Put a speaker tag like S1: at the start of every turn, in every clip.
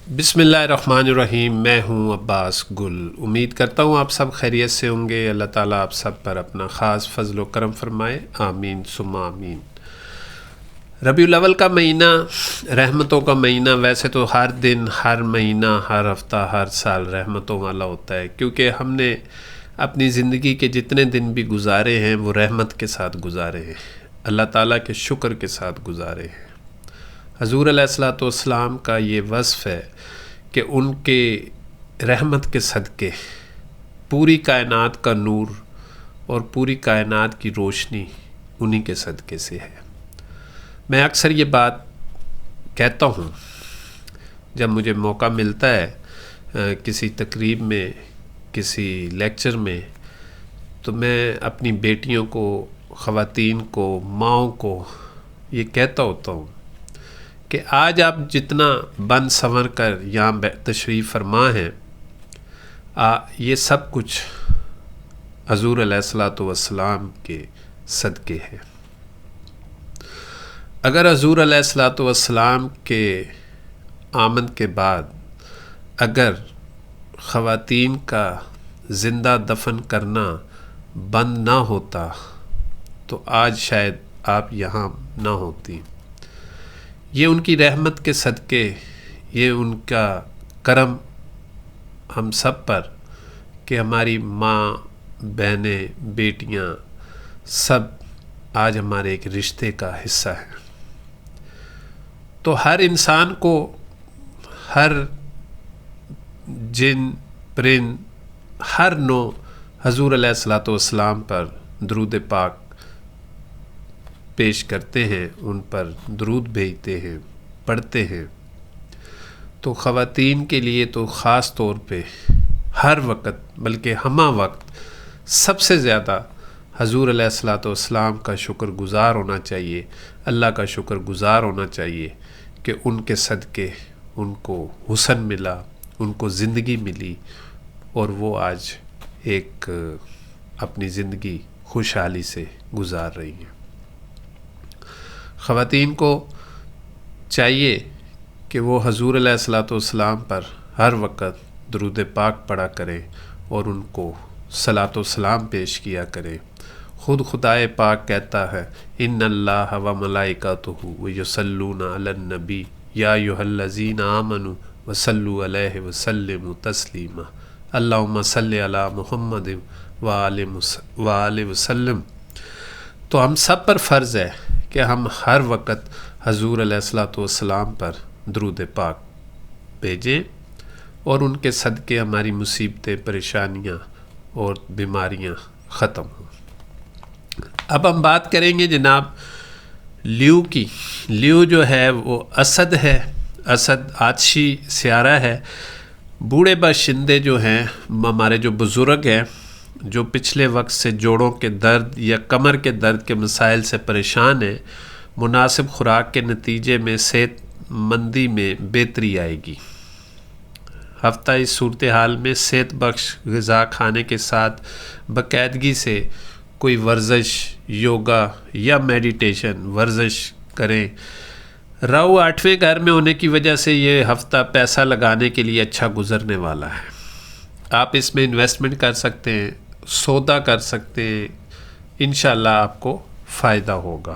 S1: بسم اللہ الرحمن الرحیم۔ میں ہوں عباس گل۔ امید کرتا ہوں آپ سب خیریت سے ہوں گے۔ اللہ تعالیٰ آپ سب پر اپنا خاص فضل و کرم فرمائے، آمین ثم آمین۔ ربیع الاول کا مہینہ رحمتوں کا مہینہ، ویسے تو ہر دن، ہر مہینہ، ہر ہفتہ، ہر سال رحمتوں والا ہوتا ہے، کیونکہ ہم نے اپنی زندگی کے جتنے دن بھی گزارے ہیں وہ رحمت کے ساتھ گزارے ہیں، اللہ تعالیٰ کے شکر کے ساتھ گزارے ہیں۔ حضور علیہ الصلوۃ والسلام کا یہ وصف ہے کہ ان کے رحمت کے صدقے پوری کائنات کا نور اور پوری کائنات کی روشنی انہی کے صدقے سے ہے۔ میں اکثر یہ بات کہتا ہوں جب مجھے موقع ملتا ہے کسی تقریب میں، کسی لیکچر میں، تو میں اپنی بیٹیوں کو، خواتین کو، ماؤں کو یہ کہتا ہوتا ہوں کہ آج آپ جتنا بن سنور کر یہاں تشریف فرما ہیں، یہ سب کچھ حضور علیہ الصلوۃ والسلام کے صدقے ہے۔ اگر حضور علیہ الصلوۃ والسلام کے آمد کے بعد اگر خواتین کا زندہ دفن کرنا بند نہ ہوتا تو آج شاید آپ یہاں نہ ہوتی۔ یہ ان کی رحمت کے صدقے، یہ ان کا کرم ہم سب پر کہ ہماری ماں، بہنیں، بیٹیاں سب آج ہمارے ایک رشتے کا حصہ ہیں۔ تو ہر انسان کو، ہر جن، پرند، ہر نوع حضور علیہ الصلوۃ والسلام پر درود پاک پیش کرتے ہیں، ان پر درود بھیجتے ہیں، پڑھتے ہیں۔ تو خواتین کے لیے تو خاص طور پہ ہر وقت، بلکہ ہمہ وقت سب سے زیادہ حضور علیہ الصلوۃ والسلام کا شکر گزار ہونا چاہیے، اللہ کا شکر گزار ہونا چاہیے کہ ان کے صدقے ان کو حسن ملا، ان کو زندگی ملی، اور وہ آج ایک اپنی زندگی خوشحالی سے گزار رہی ہیں۔ خواتین کو چاہیے کہ وہ حضور علیہ الصلوۃ والسلام پر ہر وقت درود پاک پڑھا کریں اور ان کو صلاۃ و سلام پیش کیا کریں۔ خود خدائے پاک کہتا ہے، ان اللہ و ملائکتہ یصلون علی النبی یا ایھا الذین آمنوا صلوا علیہ وسلموا تسلیما، اللہم صلی علی محمد وآلہ وسلم۔ تو ہم سب پر فرض ہے کہ ہم ہر وقت حضور علیہ الصلوۃ والسلام پر درود پاک بھیجیں اور ان کے صدقے ہماری مصیبتیں، پریشانیاں اور بیماریاں ختم ہوں۔ اب ہم بات کریں گے جناب لیو کی۔ لیو جو ہے وہ اسد ہے، اسد آتشی سیارہ ہے۔ بوڑھے باشندے جو ہیں، ہمارے جو بزرگ ہیں، جو پچھلے وقت سے جوڑوں کے درد یا کمر کے درد کے مسائل سے پریشان ہیں، مناسب خوراک کے نتیجے میں صحت مندی میں بہتری آئے گی۔ ہفتہ اس صورتحال میں صحت بخش غذا کھانے کے ساتھ باقاعدگی سے کوئی ورزش، یوگا یا میڈیٹیشن ورزش کریں۔ راہو 8ویں گھر میں ہونے کی وجہ سے یہ ہفتہ پیسہ لگانے کے لیے اچھا گزرنے والا ہے۔ آپ اس میں انویسٹمنٹ کر سکتے ہیں، سودا کر سکتے ہیں، انشاءاللہ آپ کو فائدہ ہوگا۔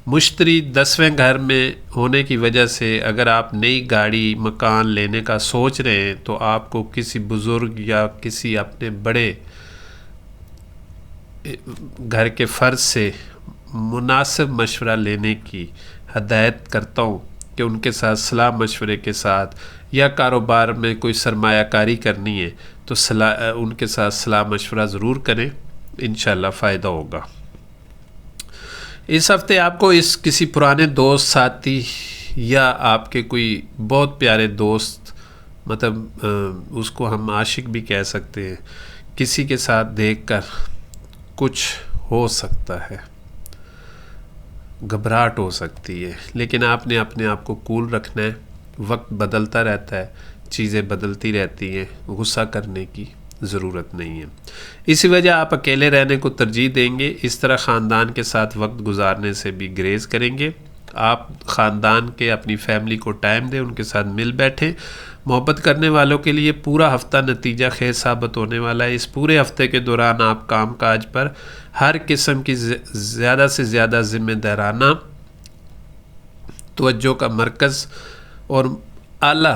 S1: مشتری 10ویں گھر میں ہونے کی وجہ سے اگر آپ نئی گاڑی، مکان لینے کا سوچ رہے ہیں تو آپ کو کسی بزرگ یا کسی اپنے بڑے گھر کے فرد سے مناسب مشورہ لینے کی ہدایت کرتا ہوں کہ ان کے ساتھ صلاح مشورے کے ساتھ، یا کاروبار میں کوئی سرمایہ کاری کرنی ہے تو ان کے ساتھ صلاح مشورہ ضرور کریں، انشاءاللہ فائدہ ہوگا۔ اس ہفتے آپ کو کسی پرانے دوست، ساتھی یا آپ کے کوئی بہت پیارے دوست، مطلب اس کو ہم عاشق بھی کہہ سکتے ہیں، کسی کے ساتھ دیکھ کر کچھ ہو سکتا ہے، گھبراہٹ ہو سکتی ہے، لیکن آپ نے اپنے آپ کو کول رکھنا ہے۔ وقت بدلتا رہتا ہے، چیزیں بدلتی رہتی ہیں، غصہ کرنے کی ضرورت نہیں ہے۔ اسی وجہ آپ اکیلے رہنے کو ترجیح دیں گے، اس طرح خاندان کے ساتھ وقت گزارنے سے بھی گریز کریں گے۔ آپ خاندان کے اپنی فیملی کو ٹائم دیں، ان کے ساتھ مل بیٹھیں۔ محبت کرنے والوں کے لیے پورا ہفتہ نتیجہ خیز ثابت ہونے والا ہے۔ اس پورے ہفتے کے دوران آپ کام کاج پر ہر قسم کی زیادہ سے زیادہ ذمہ دارانہ توجہ کا مرکز اور اعلیٰ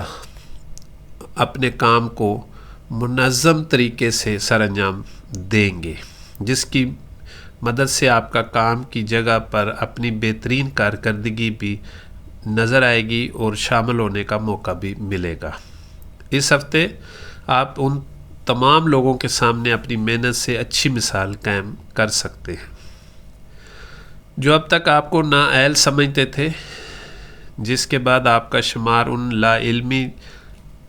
S1: اپنے کام کو منظم طریقے سے سر انجام دیں گے، جس کی مدد سے آپ کا کام کی جگہ پر اپنی بہترین کارکردگی بھی نظر آئے گی اور شامل ہونے کا موقع بھی ملے گا۔ اس ہفتے آپ ان تمام لوگوں کے سامنے اپنی محنت سے اچھی مثال قائم کر سکتے ہیں جو اب تک آپ کو نااہل سمجھتے تھے، جس کے بعد آپ کا شمار ان لا علمی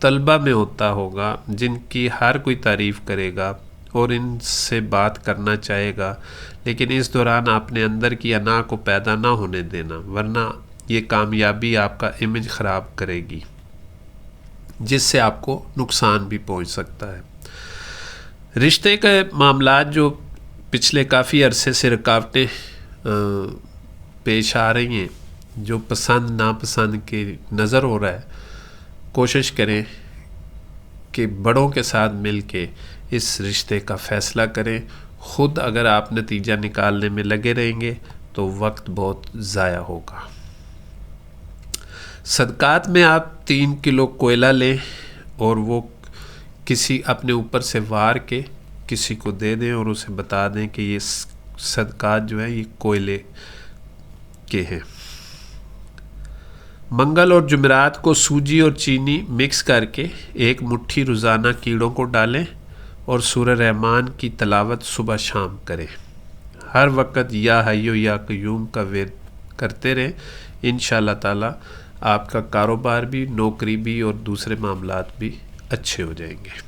S1: طلبہ میں ہوتا ہوگا جن کی ہر کوئی تعریف کرے گا اور ان سے بات کرنا چاہے گا، لیکن اس دوران اپنے اندر کی انا کو پیدا نہ ہونے دینا، ورنہ یہ کامیابی آپ کا امیج خراب کرے گی، جس سے آپ کو نقصان بھی پہنچ سکتا ہے۔ رشتے کے معاملات جو پچھلے کافی عرصے سے رکاوٹیں پیش آ رہی ہیں، جو پسند ناپسند کے نظر ہو رہا ہے، کوشش کریں کہ بڑوں کے ساتھ مل کے اس رشتے کا فیصلہ کریں۔ خود اگر آپ نتیجہ نکالنے میں لگے رہیں گے تو وقت بہت ضائع ہوگا۔ صدقات میں آپ 3 کلو کوئلہ لیں اور وہ کسی اپنے اوپر سے وار کے کسی کو دے دیں اور اسے بتا دیں کہ یہ صدقات جو ہیں یہ کوئلے کے ہیں۔ منگل اور جمعرات کو سوجی اور چینی مکس کر کے ایک مٹھی روزانہ کیڑوں کو ڈالیں اور سورہ رحمان کی تلاوت صبح شام کریں۔ ہر وقت یا حیو یا قیوم کا ورد کرتے رہیں، انشاءاللہ تعالی آپ کا کاروبار بھی، نوکری بھی اور دوسرے معاملات بھی اچھے ہو جائیں گے۔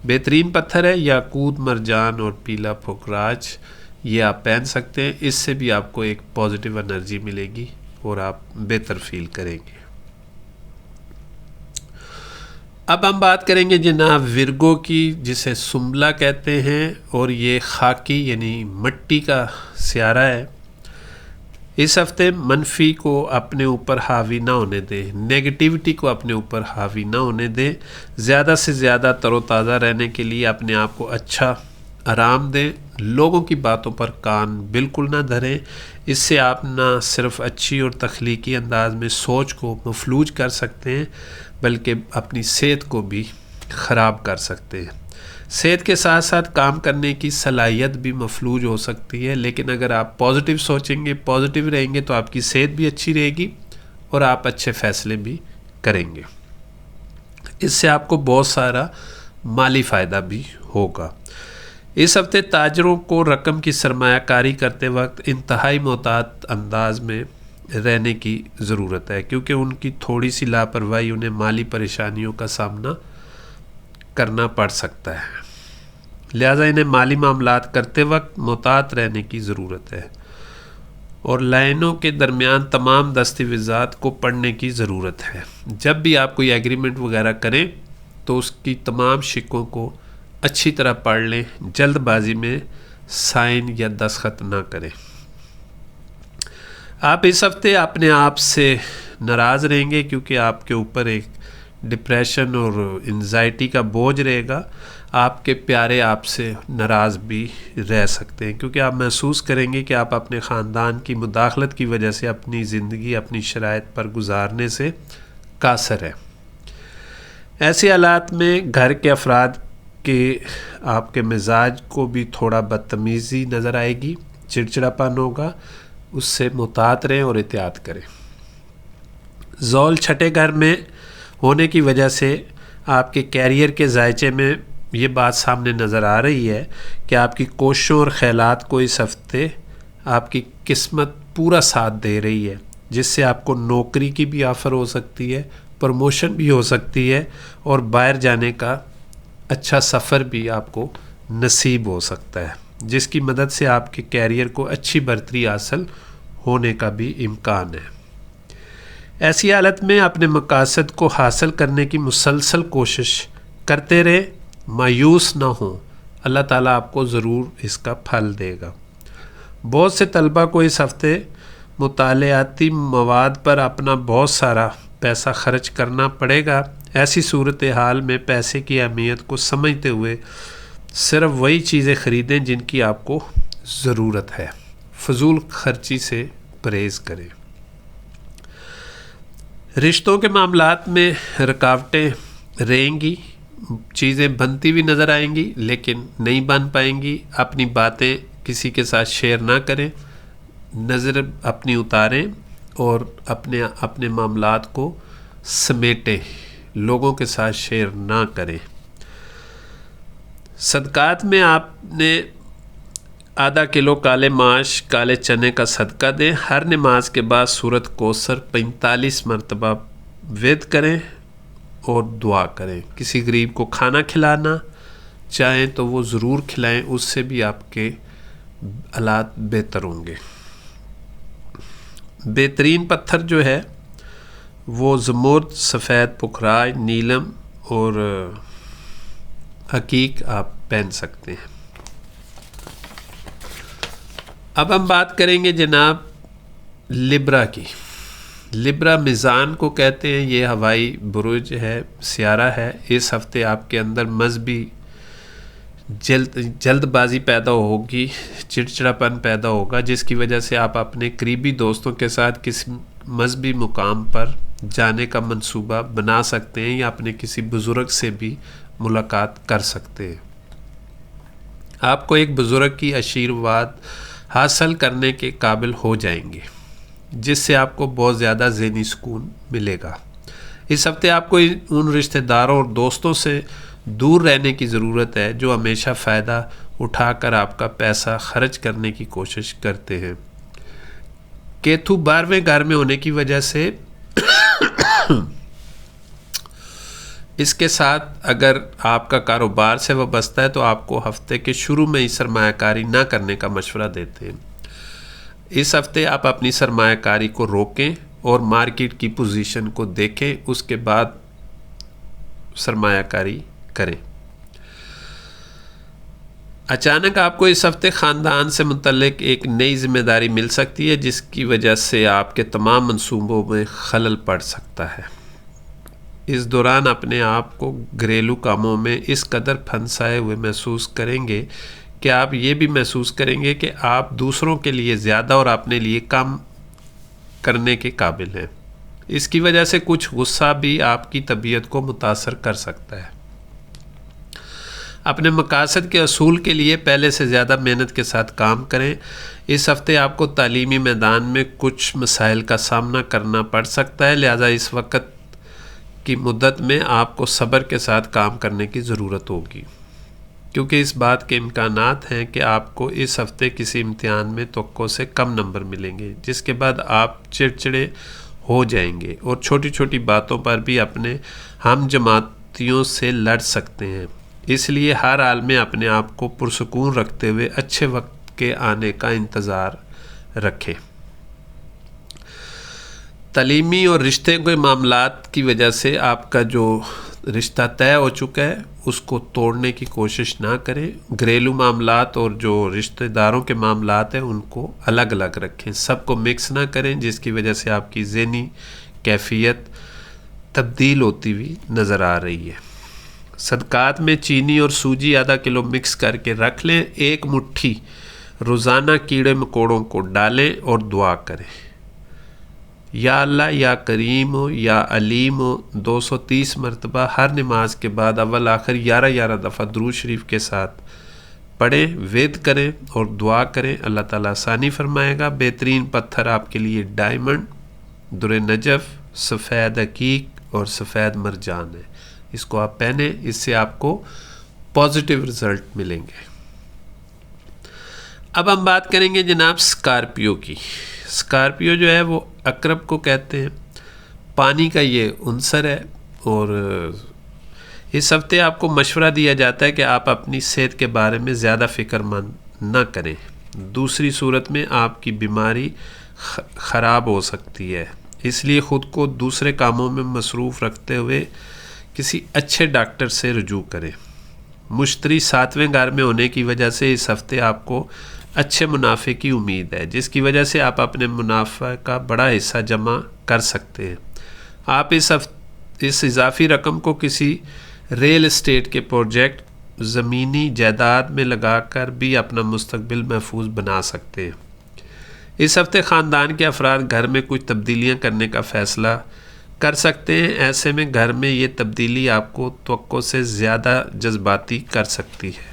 S1: بہترین پتھر ہے یاقوت، مرجان اور پیلا پھکراج، یہ آپ پہن سکتے ہیں، اس سے بھی آپ کو ایک پازیٹیو انرجی ملے گی اور آپ بہتر فیل کریں گے۔ اب ہم بات کریں گے جناب ورگو کی، جسے سنبلہ کہتے ہیں، اور یہ خاکی یعنی مٹی کا سیارہ ہے۔ اس ہفتے منفی کو اپنے اوپر حاوی نہ ہونے دیں، نیگیٹیوٹی کو اپنے اوپر حاوی نہ ہونے دیں۔ زیادہ سے زیادہ تر و تازہ رہنے کے لیے اپنے آپ کو اچھا آرام دیں، لوگوں کی باتوں پر کان بالکل نہ دھریں، اس سے آپ نہ صرف اچھی اور تخلیقی انداز میں سوچ کو مفلوج کر سکتے ہیں بلکہ اپنی صحت کو بھی خراب کر سکتے ہیں۔ صحت کے ساتھ ساتھ کام کرنے کی صلاحیت بھی مفلوج ہو سکتی ہے، لیکن اگر آپ پازیٹیو سوچیں گے، پازیٹیو رہیں گے تو آپ کی صحت بھی اچھی رہے گی اور آپ اچھے فیصلے بھی کریں گے۔ اس سے آپ کو بہت سارا مالی فائدہ بھی ہوگا۔ اس ہفتے تاجروں کو رقم کی سرمایہ کاری کرتے وقت انتہائی محتاط انداز میں رہنے کی ضرورت ہے، کیونکہ ان کی تھوڑی سی لاپرواہی انہیں مالی پریشانیوں کا سامنا کرنا پڑ سکتا ہے، لہٰذا انہیں مالی معاملات کرتے وقت محتاط رہنے کی ضرورت ہے اور لائنوں کے درمیان تمام دستاویزات کو پڑھنے کی ضرورت ہے۔ جب بھی آپ کوئی ایگریمنٹ وغیرہ کریں تو اس کی تمام شقوں کو اچھی طرح پڑھ لیں، جلد بازی میں سائن یا دستخط نہ کریں۔ آپ اس ہفتے اپنے آپ سے ناراض رہیں گے کیونکہ آپ کے اوپر ایک ڈپریشن اور انزائٹی کا بوجھ رہے گا۔ آپ کے پیارے آپ سے ناراض بھی رہ سکتے ہیں کیونکہ آپ محسوس کریں گے کہ آپ اپنے خاندان کی مداخلت کی وجہ سے اپنی زندگی اپنی شرائط پر گزارنے سے قاصر ہے۔ ایسے حالات میں گھر کے افراد کے آپ کے مزاج کو بھی تھوڑا بدتمیزی نظر آئے گی، چڑچڑاپن ہوگا، اس سے محتاط رہیں اور احتیاط کریں۔ زول چھٹے گھر میں ہونے کی وجہ سے آپ کے کیریئر کے ذائچے میں یہ بات سامنے نظر آ رہی ہے کہ آپ کی کوششوں اور خیالات کو اس ہفتے آپ کی قسمت پورا ساتھ دے رہی ہے، جس سے آپ کو نوکری کی بھی آفر ہو سکتی ہے، پروموشن بھی ہو سکتی ہے اور باہر جانے کا اچھا سفر بھی آپ کو نصیب ہو سکتا ہے، جس کی مدد سے آپ کے کیریئر کو اچھی برتری حاصل ہونے کا بھی امکان ہے۔ ایسی حالت میں اپنے مقاصد کو حاصل کرنے کی مسلسل کوشش کرتے رہیں، مایوس نہ ہوں، اللہ تعالیٰ آپ کو ضرور اس کا پھل دے گا۔ بہت سے طلبہ کو اس ہفتے مطالعاتی مواد پر اپنا بہت سارا پیسہ خرچ کرنا پڑے گا۔ ایسی صورتحال میں پیسے کی اہمیت کو سمجھتے ہوئے صرف وہی چیزیں خریدیں جن کی آپ کو ضرورت ہے۔ فضول خرچی سے پرہیز کریں۔ رشتوں کے معاملات میں رکاوٹیں رہیں گی، چیزیں بنتی بھی نظر آئیں گی لیکن نہیں بن پائیں گی۔ اپنی باتیں کسی کے ساتھ شیئر نہ کریں، نظر اپنی اتاریں اور اپنے معاملات کو سمیٹیں، لوگوں کے ساتھ شیئر نہ کریں۔ صدقات میں آپ نے آدھا کلو کالے ماش، کالے چنے کا صدقہ دیں۔ ہر نماز کے بعد سورۃ کوثر 45 مرتبہ ورد کریں اور دعا کریں۔ کسی غریب کو کھانا کھلانا چاہیں تو وہ ضرور کھلائیں، اس سے بھی آپ کے حالات بہتر ہوں گے۔ بہترین پتھر جو ہے وہ زمرد، سفید پکھراج، نیلم اور حقیق آپ پہن سکتے ہیں۔ اب ہم بات کریں گے جناب لبرا کی۔ لبرا میزان کو کہتے ہیں، یہ ہوائی برج ہے، سیارہ ہے۔ اس ہفتے آپ کے اندر مذہبی جلد بازی پیدا ہوگی، چڑچڑاپن پیدا ہوگا، جس کی وجہ سے آپ اپنے قریبی دوستوں کے ساتھ کسی مذہبی مقام پر جانے کا منصوبہ بنا سکتے ہیں یا اپنے کسی بزرگ سے بھی ملاقات کر سکتے ہیں۔ آپ کو ایک بزرگ کی آشیرواد حاصل کرنے کے قابل ہو جائیں گے، جس سے آپ کو بہت زیادہ ذہنی سکون ملے گا۔ اس ہفتے آپ کو ان رشتہ داروں اور دوستوں سے دور رہنے کی ضرورت ہے جو ہمیشہ فائدہ اٹھا کر آپ کا پیسہ خرچ کرنے کی کوشش کرتے ہیں۔ کیتو 12ویں گھر میں ہونے کی وجہ سے اس کے ساتھ اگر آپ کا کاروبار سے وابستہ ہے تو آپ کو ہفتے کے شروع میں ہی سرمایہ کاری نہ کرنے کا مشورہ دیتے ہیں۔ اس ہفتے آپ اپنی سرمایہ کاری کو روکیں اور مارکیٹ کی پوزیشن کو دیکھیں، اس کے بعد سرمایہ کاری کریں۔ اچانک آپ کو اس ہفتے خاندان سے متعلق ایک نئی ذمہ داری مل سکتی ہے، جس کی وجہ سے آپ کے تمام منصوبوں میں خلل پڑ سکتا ہے۔ اس دوران اپنے آپ کو گھریلو کاموں میں اس قدر پھنسائے ہوئے محسوس کریں گے کہ آپ یہ بھی محسوس کریں گے کہ آپ دوسروں کے لیے زیادہ اور اپنے لیے کم کرنے کے قابل ہیں۔ اس کی وجہ سے کچھ غصہ بھی آپ کی طبیعت کو متاثر کر سکتا ہے۔ اپنے مقاصد کے حصول کے لیے پہلے سے زیادہ محنت کے ساتھ کام کریں۔ اس ہفتے آپ کو تعلیمی میدان میں کچھ مسائل کا سامنا کرنا پڑ سکتا ہے، لہذا اس وقت کی مدت میں آپ کو صبر کے ساتھ کام کرنے کی ضرورت ہوگی، کیونکہ اس بات کے امکانات ہیں کہ آپ کو اس ہفتے کسی امتحان میں توقع سے کم نمبر ملیں گے، جس کے بعد آپ چڑچڑے ہو جائیں گے اور چھوٹی چھوٹی باتوں پر بھی اپنے ہم جماعتیوں سے لڑ سکتے ہیں۔ اس لیے ہر حال میں اپنے آپ کو پرسکون رکھتے ہوئے اچھے وقت کے آنے کا انتظار رکھیں۔ تعلیمی اور رشتے کے معاملات کی وجہ سے آپ کا جو رشتہ طے ہو چکا ہے اس کو توڑنے کی کوشش نہ کریں۔ گھریلو معاملات اور جو رشتہ داروں کے معاملات ہیں ان کو الگ الگ رکھیں، سب کو مکس نہ کریں، جس کی وجہ سے آپ کی ذہنی کیفیت تبدیل ہوتی ہوئی نظر آ رہی ہے۔ صدقات میں چینی اور سوجی آدھا کلو مکس کر کے رکھ لیں۔ ایک مٹھی روزانہ کیڑے مکوڑوں کو ڈالیں اور دعا کریں، یا اللہ یا کریم ہو یا علیم ہو 230 مرتبہ ہر نماز کے بعد اول آخر 11 دفعہ درود شریف کے ساتھ پڑھیں، وید کریں اور دعا کریں، اللہ تعالیٰ آسانی فرمائے گا۔ بہترین پتھر آپ کے لیے ڈائمنڈ، در نجف، سفید عقیق اور سفید مرجان ہے، اس کو آپ پہنیں، اس سے آپ کو پازیٹیو رزلٹ ملیں گے۔ اب ہم بات کریں گے جناب اسکارپیو کی۔ اسکارپیو جو ہے وہ عقرب کو کہتے ہیں، پانی کا یہ عنصر ہے، اور اس ہفتے آپ کو مشورہ دیا جاتا ہے کہ آپ اپنی صحت کے بارے میں زیادہ فکر مند نہ کریں، دوسری صورت میں آپ کی بیماری خراب ہو سکتی ہے، اس لیے خود کو دوسرے کاموں میں مصروف رکھتے ہوئے کسی اچھے ڈاکٹر سے رجوع کریں۔ مشتری 7ویں گھر میں ہونے کی وجہ سے اس ہفتے آپ کو اچھے منافع کی امید ہے، جس کی وجہ سے آپ اپنے منافع کا بڑا حصہ جمع کر سکتے ہیں۔ آپ اس اضافی رقم کو کسی ریل اسٹیٹ کے پروجیکٹ، زمینی جائیداد میں لگا کر بھی اپنا مستقبل محفوظ بنا سکتے ہیں۔ اس ہفتے خاندان کے افراد گھر میں کچھ تبدیلیاں کرنے کا فیصلہ کر سکتے ہیں۔ ایسے میں گھر میں یہ تبدیلی آپ کو توقع سے زیادہ جذباتی کر سکتی ہے۔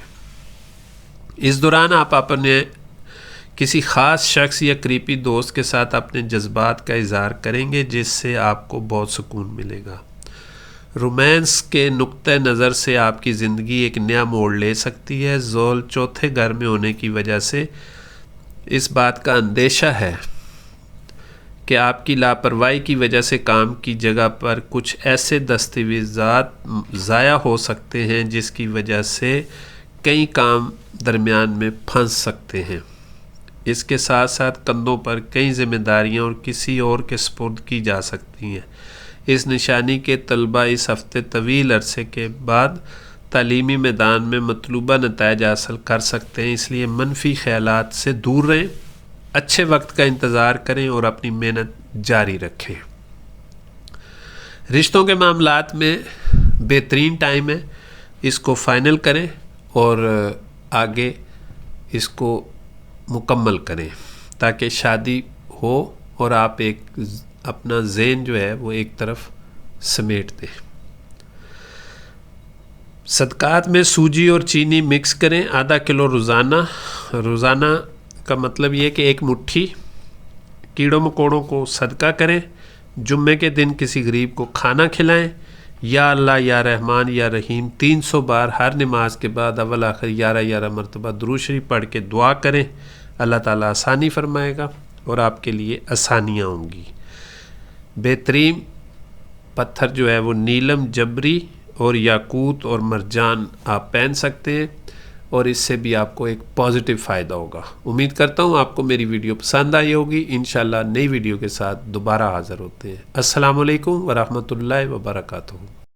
S1: اس دوران آپ اپنے کسی خاص شخص یا قریبی دوست کے ساتھ اپنے جذبات کا اظہار کریں گے، جس سے آپ کو بہت سکون ملے گا۔ رومانس کے نقطہ نظر سے آپ کی زندگی ایک نیا موڑ لے سکتی ہے۔ زول چوتھے گھر میں ہونے کی وجہ سے اس بات کا اندیشہ ہے کہ آپ کی لاپرواہی کی وجہ سے کام کی جگہ پر کچھ ایسے دستاویزات ضائع ہو سکتے ہیں جس کی وجہ سے کئی کام درمیان میں پھنس سکتے ہیں۔ اس کے ساتھ ساتھ کندھوں پر کئی ذمہ داریاں اور کسی اور کے سپرد کی جا سکتی ہیں۔ اس نشانی کے طلباء اس ہفتے طویل عرصے کے بعد تعلیمی میدان میں مطلوبہ نتائج حاصل کر سکتے ہیں، اس لیے منفی خیالات سے دور رہیں، اچھے وقت کا انتظار کریں اور اپنی محنت جاری رکھیں۔ رشتوں کے معاملات میں بہترین ٹائم ہے، اس کو فائنل کریں اور آگے اس کو مکمل کریں تاکہ شادی ہو اور آپ اپنا ذہن جو ہے وہ ایک طرف سمیٹ دیں۔ صدقات میں سوجی اور چینی مکس کریں، آدھا کلو روزانہ کا مطلب یہ کہ ایک مٹھی کیڑوں مکوڑوں کو صدقہ کریں۔ جمعے کے دن کسی غریب کو کھانا کھلائیں۔ یا اللہ یا رحمان یا رحیم 300 بار ہر نماز کے بعد اول آخر 11 مرتبہ درود شریف پڑھ کے دعا کریں، اللہ تعالیٰ آسانی فرمائے گا اور آپ کے لیے آسانیاں ہوں گی۔ بہترین پتھر جو ہے وہ نیلم، جبری اور یاقوت اور مرجان آپ پہن سکتے ہیں اور اس سے بھی آپ کو ایک پازیٹیو فائدہ ہوگا۔ امید کرتا ہوں آپ کو میری ویڈیو پسند آئی ہوگی۔ انشاءاللہ نئی ویڈیو کے ساتھ دوبارہ حاضر ہوتے ہیں۔ السلام علیکم ورحمۃ اللہ وبرکاتہ۔